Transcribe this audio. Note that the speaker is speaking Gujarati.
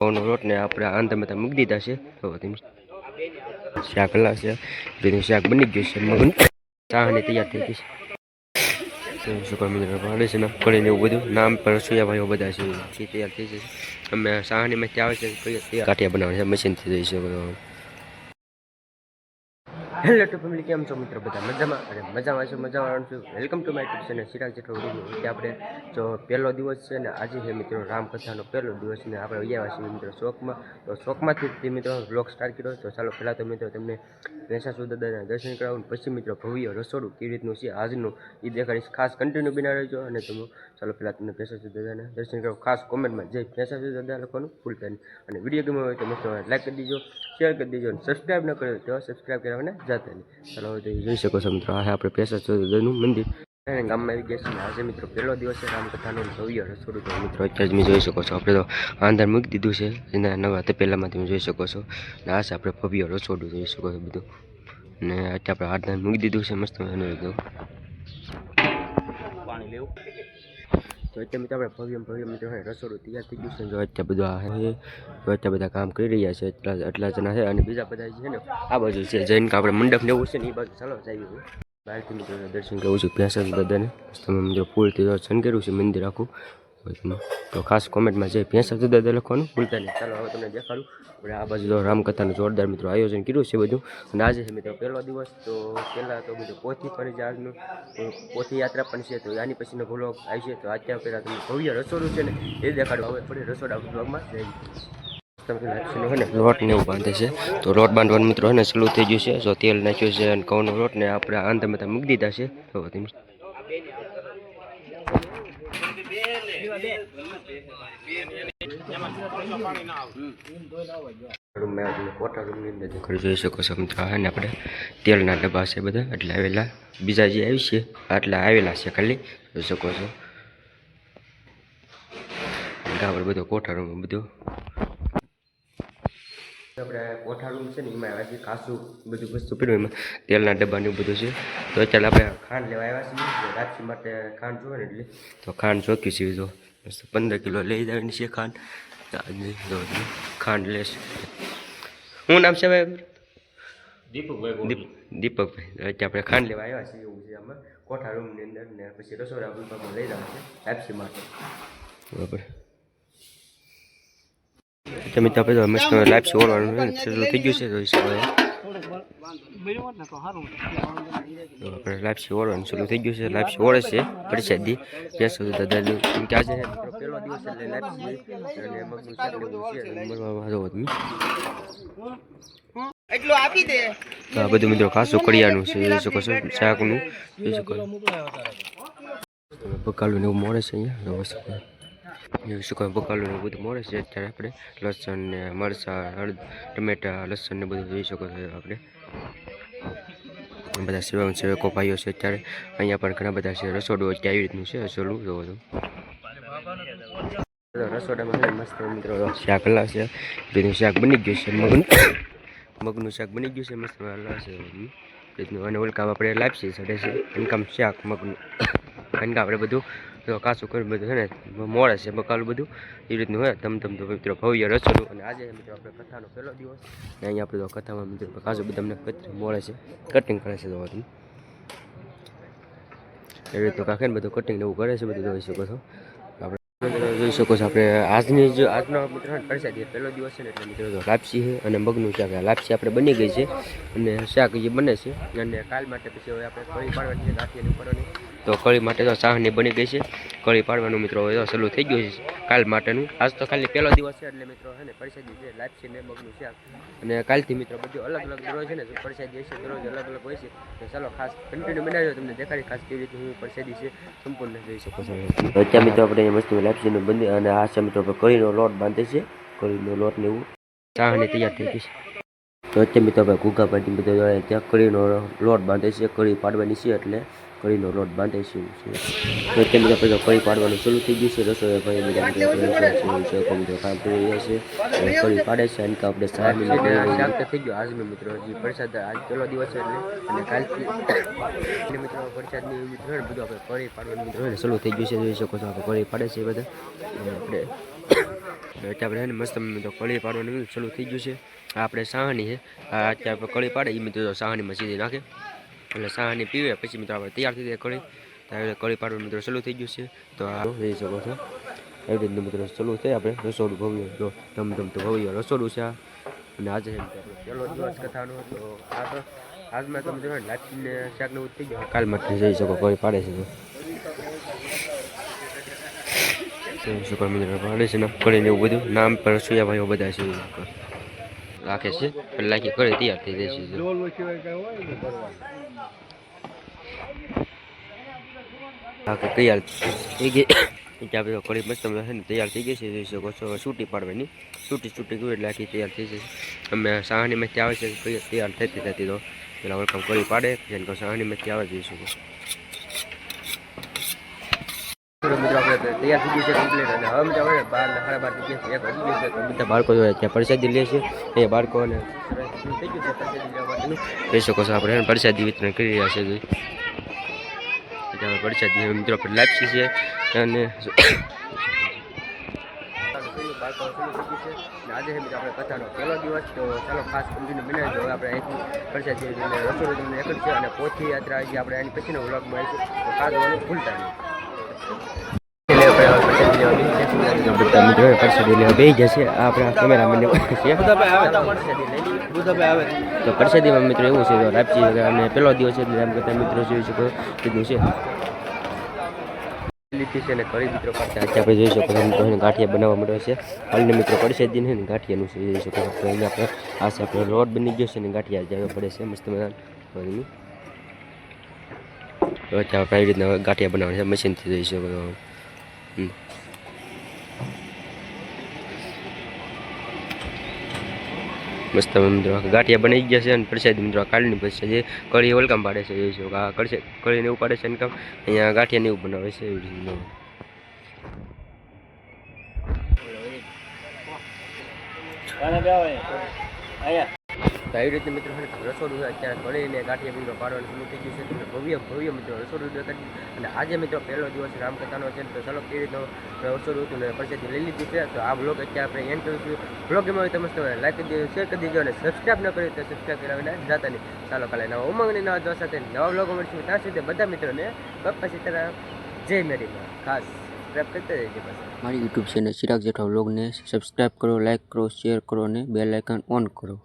ઘઉંનો લોટ ને આપણે આંતરમાં મૂકી દીધા છે. તો શાક હલા છે એટલે શાક બની ગયું છે. મગન ચાહની તૈયાર થઈ ગઈ છે. સુપર મિત્રો પાડે છે ને કરીને એવું બધું નામ પર રસોઈયા ભાઈઓ બધા છે તૈયાર થઈ જશે. અમે સાહની માંથી આવે છે કાઠિયા બનાવવા છે મશીનથી જઈ શકો. હેલો ટુ ફેમિલી, કેમ છો મિત્રો? બધા મજામાં? અને મજામાં છો? મજામાં છું. Welcome to my YouTube channel Chirag Jetho video. આપણે જો પહેલો દિવસ છે ને આજે છે મિત્રો રામકથાનો પહેલો દિવસ ને આપણે આવ્યા છીએ મિત્રો શોખમાં. તો શોખમાંથી મિત્રો બ્લોગ સ્ટાર્ટ કર્યો. તો ચાલો પહેલાં તો મિત્રો તમને ભેંસાસુર દાદાના દર્શન કરાવું, પછી મિત્રો ભવ્ય રસોડું કેવી રીતનું છે આજનું એ દેખાડીશ. ખાસ કન્ટિન્યુ બના રહેજો. અને તમે ચાલો પહેલાં તમને ભેંસાસુર દાદાના દર્શન કરાવો. ખાસ કોમેન્ટમાં જય ભેંસાસુર દાદા લખવાનું ભૂલતા નહીં. અને વિડીયો ગમ્યો હોય તો મસ્ત લાઈક કરી દીજો, શેર કરી દીજો, અને સબસ્ક્રાઈબ ન કર્યો તો સબસ્ક્રાઈબ કરવાને જાતે નહીં. ચાલો હવે જોઈ શકો છો મિત્રો, આ આપણે ભેંસાસુર દાદાનું મંદિર ગામમાં આવી ગયા છે. આજે મિત્રો પહેલો દિવસ છે રામકથાનો ભવ્ય રસોડું. તો મિત્રો અત્યારે તમે જોઈ શકો છો આપણે તો અંદર મૂકી દીધું છે એના નવા તપેલામાં તમે જોઈ શકો છો. અને આ છે આપણે ભવ્ય રસોડું જોઈ શકો છો બધું. અને અત્યારે આપણે હાથ મૂકી દીધું છે મસ્ત બધું પાણી લેવું. તો અત્યારે મિત્રો આપણે ભવ્ય મિત્રો રસોડું તૈયાર થઈ ગયું છે. જો અત્યારે બધું આ છે, તો અત્યારે બધા કામ કરી રહ્યા છે. એટલા જણા છે. અને બીજા બધા છે ને આ બાજુ છે જઈને આપણે મંડપ ને એવું છે ને એ બાજુ ચાલો જઈએ. બહારથી મિત્રો દર્શન કરવું છું ભેંસાસુર દાદાને. તમે મિત્રો ફૂલથી દર્શન કર્યું છે મંદિર આખું. તો ખાસ કોમેન્ટમાં જઈ ભેંસાસુર દાદા લખવાનું ભૂલતા નહીં. ચાલો હવે તમને દેખાડું. આપણે આ બાજુ તો રામકથાનું જોરદાર મિત્રો આયોજન કર્યું છે બધું. અને આજે છે મિત્રો પહેલો દિવસ. તો પહેલાં તો બધું પોથી પણ છે આજનું, પોથી યાત્રા પણ છે. તો આની પછીનો વ્લોગ આવી છે. તો અત્યારે પહેલાં તમને ભવ્ય રસોડું છે ને એ દેખાડું. હવે થોડી રસોડા વ્લોગમાં જઈ લોટ ને એવું બાંધે છે. તો લોટ બાંધવાનું મિત્રો ને ચાલુ થઈ ગયું છે. જો તેલ નાખ્યું છે અને ઘઉંનો લોટ ને આપણે આંતરમાં મૂકી દીધા છે. તો કોટા રૂમની અંદર જોઈ શકો છો મિત્રો. ને આપણે તેલના ડબ્બા છે બધા એટલે આવેલા, બીજા જે આવી છે આટલા આવેલા છે ખાલી જોઈ શકો છો. આપણે બધું કોઠા રૂમ બધું આપણે કોઠા રૂમ છે ને એમાં આવ્યા છીએ. ખાસું બધું વસ્તુ પીડ્યું એમાં તેલના ડબ્બા ને બધું છે. તો અત્યારે આપણે ખાંડ લેવા આવ્યા છીએ. રાખી માટે ખાંડ જોવે ને એટલે તો ખાંડ ચોખ્ખી છે. તો 15 કિલો લઈ જવાની છે ખાંડ. ખાંડ લેશ. શું નામ છે ભાઈ? દીપકભાઈ. અત્યારે આપણે ખાંડ લેવા આવ્યા છીએ એવું છે આમાં કોઠા રૂમની અંદર. ને પછી રસોડા રૂમમાં લઈ જવા છે પેપ્સી માટે. બરાબર. તમે તો આપણે મસ્ત લાઈફ ઓળવાનું શરૂ થઈ ગયું છે. જોઈ શકો આપણે લાઈફ ઓળવાનું શરૂ થઈ ગયું છે. લાઈફ ઓળે છે પ્રસાદી ભેંસાસુર દાદાનું. કેમ કે આજે પહેલો દિવસ એટલે લાઈફ અને મગનું શાક એટલું આપી દે. આ બધું મિત્રો ખાસું કડિયાનું છે જોઈ શકો છો. શાકનું જોઈ શકો બકાલું ને એવું મળે છે અહીંયા જોઈ શકો. બકાલું ને બધું મળે છે. અત્યારે આપણે લસણ ને મરચાં, હળદ, ટમેટા, લસણ ને બધું જોઈ શકો છો. આપણે બધા સેવકો ભાઈઓ છે અત્યારે અહીંયા પણ ઘણા બધા છે. રસોડું અત્યારે આવી રીતનું છે રસોડું જોવો તો. રસોડામાં મસ્ત મિત્રો શાક હલા છે. રીતનું શાક બની ગયું છે. મગનું શાક બની ગયું છે મસ્ત હલા છે રીતનું. અને ઓલકામ આપણે લાપસી ચડે છે. ઇનકામ શાક મગનું કારણ કે આપણે બધું તો કાચું કરી બધું છે ને મળે છે બકાલું બધું એ રીતનું હોય. તમ તો મિત્રો ભવ્ય રસોડું. અને આજે મિત્રો આપણે કથાનો પહેલો દિવસ ને અહીંયા આપણે તો કથામાં મિત્રો કાચું બધું અમને મળે છે. કટિંગ કરે છે તો એવી રીતનું કાંખે ને બધું કટિંગ એવું કરે છે બધું જોઈ શકો છો. જોઈ શકો છો આપણે આજનો મિત્રો પ્રસાદી પહેલો દિવસ છે ને એટલે મિત્રો લાપસી છે અને મગનું શાક. લાપસી આપણે બની ગઈ છે અને શાક જે બને છે. અને કાલ માટે પછી હવે આપણે કળી પાડવાની છે ગાંઠિયાની ઉપરની. તો કળી માટે તો સાહની બની ગઈ છે. કળી પાડવાનું મિત્રો હવે ચાલુ થઈ ગયું છે કાલ માટેનું. આજ તો ખાલી પહેલો દિવસ છે એટલે મિત્રો છે ને પ્રસાદી છે લાપસી ને મગનું શાક. અને કાલથી મિત્રો બધું અલગ અલગ દરરોજ છે ને પ્રસાદી હશે દરરોજ અલગ અલગ હોય છે. તો ચાલો ખાસ કન્ટિન્યુ બનાવ્યો તમને દેખાડી ખાસ કેવી રીતે હું પ્રસાદી છે સંપૂર્ણ જોઈ શકો છો. અત્યારે મિત્રો આપણે મસ્ત લાપસીનું બંધ અને આ છે મિત્રો કળીનો લોટ બાંધે છે. કળીનો લોટ ને એવું ચાહની તૈયાર થઈ ગઈ છે. તો અત્યારે મિત્રો આપણે ઘૂઘા પાડી બધા ત્યાં કળીનો લોટ બાંધે છે. કળી પાડવાની છે એટલે કળીનો લોટ બાંધે છે. તો અત્યારે મિત્રો આપણે કળી પાડવાનું શરૂ થઈ ગયું છે. રસોઈ ભાઈ બધા કામ કરી રહ્યા છે. કળી પાડે છે અને આપણે શાક થઈ ગયો આજનો મિત્રો. હજી પ્રસાદ આજ પહેલો દિવસ એટલે અને કાલથી મિત્રો પ્રસાદની મિત્રો બધું આપણે કળી પાડવાનું મિત્રો શરૂ થઈ ગયું છે. જોઈ શકો છો આપણે કળી પાડે છે બધા. આપણે અત્યારે આપણે મસ્ત મિત્રો કળી પાડવાનું ચાલુ થઈ ગયું છે. આ આપણે સાહાની છે. આ અત્યારે કળી પાડે એ મિત્રો સાહાનીમાં સીધી નાખે એટલે સાહાની પીવે પછી મિત્રો આપણે તૈયાર થઈ જાય કળી. ત્યારે કળી પાડવાનું મિત્રો ચાલુ થઈ ગયું છે. તો આ જોઈ શકો છો એવી રીતનું મિત્રો ચાલુ થાય. આપણે રસોડું ભવ્ય તો ધમધમતું ભવ્ય રસોડું છે. અને આજે પહેલો દિવસ કથાનો તો આજમાં તો મિત્રો લાચીને શાકનું થઈ ગયું. કાલમાં જઈ શકો કળી પાડે છે શુકર મિત્રો પાડે છે ને કરીને એવું બધું નામ પર રસોઈયા ભાઈઓ બધા છે રાખે છે એટલે લાખી કરે તૈયાર થઈ જાય છે. તૈયાર થઈ ગઈ આપણે કઢી મસ્ત તૈયાર થઈ ગઈ છે. જોઈ શકો છો સૂટી પાડવાની સૂટી ગયું એટલે આખી તૈયાર થઈ જશે. અમે સાહાની માંથી આવે છે તૈયાર થતી તો પેલા વળકામ કઢી પાડે જેને કહો સાહાની માંથી આવે જઈ શકો મિત્રો આપણે તૈયાર થઈ ગઈ છે કમ્પ્લીટ. અને હવે મિત્રો આપણે 12:30 થઈ ગયા છે 1 વાગી ગયું છે. તો બધા બાળકો ત્યાં પ્રસાદી લે છે એ બાળકોને થઈ ગયું છે પ્રસાદી લેવા માટેનું. જોઈ શકો છો આપણે પ્રસાદી વિતરણ કરી રહ્યા છે. પ્રસાદી મિત્રો આપણે લાપસી છે અને આજે છે મિત્રો આપણે કથાનો પહેલો દિવસ. તો ચાલો ખાસ કન્ટિન્યુ બનાવી દો. આપણે અહીંથી પ્રસાદી રસોડું તમને એક જ છે અને પોથી યાત્રા જે આપણે એની પછીનો વ્લોગમાં આવીશું તો ખાસ ભૂલતા નહીં. પ્રસાદી લેવા બે જશે આપણા કેમેરામેન તો પ્રસાદીમાં મિત્રો એવું છે લાપસી અને પહેલો દિવસ છે એમ કરતા મિત્રો જોઈ શકો કીધું છે લીધી છે અને ઘણી મિત્રો પાસે આપણે જોઈ શકો મિત્રો ગાંઠિયા બનાવવા મળે છે. હાલને મિત્રો પ્રસાદી છે ને ગાંઠિયાનું છે જોઈ શકો આપણે અહીંયા આપણે આ છે આપણે લોટ બની ગયો છે ને ગાંઠિયા જવા પડે છે મસ્ત મજાનું. તો અત્યારે આપણે આવી રીતના ગાંઠિયા બનાવવા છે મશીનથી જોઈ શકો મસ્ત મિત્રો ગાંઠિયા બની ગયા છે અને પ્રસાદી મિત્રો કાલની પ્રસાદી કળી વેલકમ પાડે છે જોઈ શકો આ કળીને એવું પાડે છે ને કામ અહીંયા ગાંઠિયાને એવું બનાવે છે એવી રીતનું. આવી રીતે મિત્રો રસોડું અત્યારે કળીને ગાંઠિયા મિત્રો પાડવાનું શરૂ થઈ ગયું છે. ભવ્ય મિત્રો રસોડું કરી અને આજે મિત્રો પહેલો દિવસ રામકથાનો છે. તો ચાલો કેવી રીતનો રસોડું હતું ને પ્રસાદી લઈ લીધી છે. તો આ બ્લોગ અત્યારે આપણે એન્ડ કરીશું. બ્લોગ એમાં હોય તો મસ્ત લાઈક કરી દેજો શેર કરી દેજો અને સબસ્ક્રાઈબ ન કર્યું તો સબસ્ક્રાઈબ કરાવીને જતા નહીં. ચાલો કાલે નવા ઉમંગની નવા દોસ્ત સાથે નવા બ્લોગો મળશું. ત્યાં સુધી બધા મિત્રોને બાપા સીતારામ જય મેરીમાં ખાસ સબસ્ક્રાઈબ કરતા રહેજો. મારી યુટ્યુબ ચેનલ ચિરાગ જેઠવા બ્લોગને સબસ્ક્રાઈબ કરો, લાઈક કરો, શેર કરો અને બેલ આઇકન ઓન કરો.